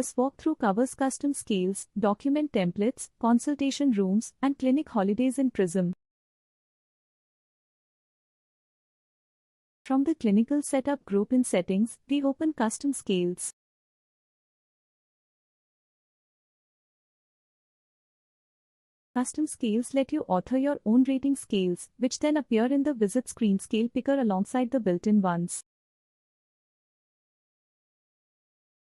This walkthrough covers custom scales, document templates, consultation rooms, and clinic holidays in Prism. From the Clinical Setup group in Settings, we open Custom Scales. Custom scales let you author your own rating scales, which then appear in the Visit screen scale picker alongside the built-in ones.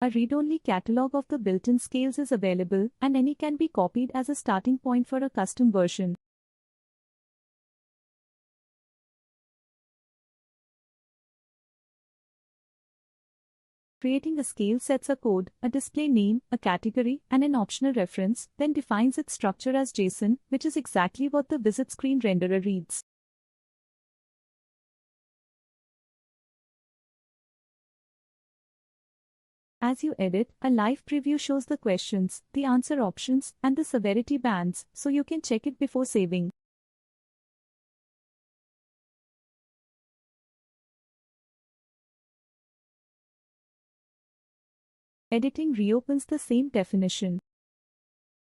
A read-only catalog of the built-in scales is available, and any can be copied as a starting point for a custom version. Creating a scale sets a code, a display name, a category, and an optional reference, then defines its structure as JSON, which is exactly what the Visit screen renderer reads. As you edit, a live preview shows the questions, the answer options, and the severity bands, so you can check it before saving. Editing reopens the same definition.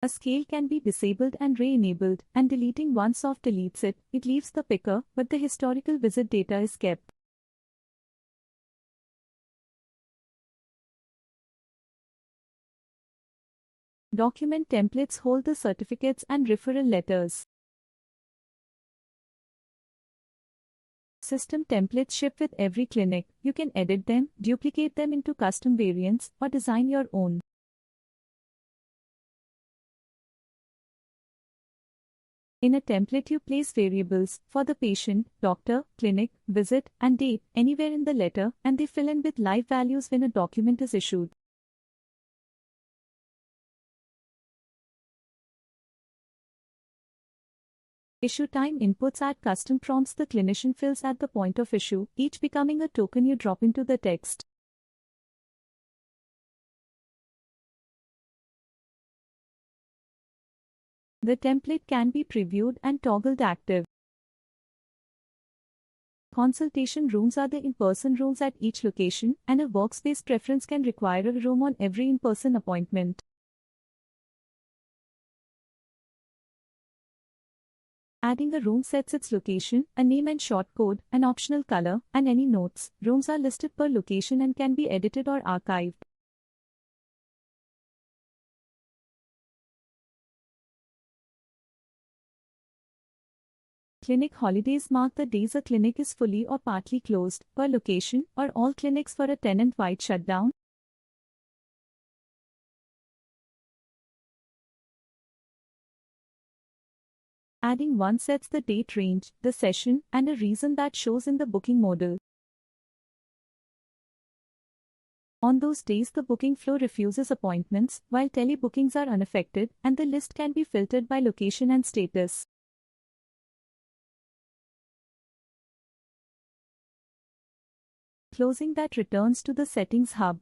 A scale can be disabled and re-enabled, and deleting one soft deletes it. It leaves the picker, but the historical visit data is kept. Document templates hold the certificates and referral letters. System templates ship with every clinic. You can edit them, duplicate them into custom variants, or design your own. In a template you place variables for the patient, doctor, clinic, visit, and date anywhere in the letter, and they fill in with live values when a document is issued. Issue time inputs add custom prompts the clinician fills at the point of issue, each becoming a token you drop into the text. The template can be previewed and toggled active. Consultation rooms are the in-person rooms at each location, and a workspace preference can require a room on every in-person appointment. Adding a room sets its location, a name and short code, an optional color, and any notes. Rooms are listed per location and can be edited or archived. Clinic holidays mark the days a clinic is fully or partly closed, per location, or all clinics for a tenant-wide shutdown. Adding one sets the date range, the session, and a reason that shows in the booking modal. On those days the booking flow refuses appointments, while telebookings are unaffected, and the list can be filtered by location and status. Closing that returns to the Settings hub.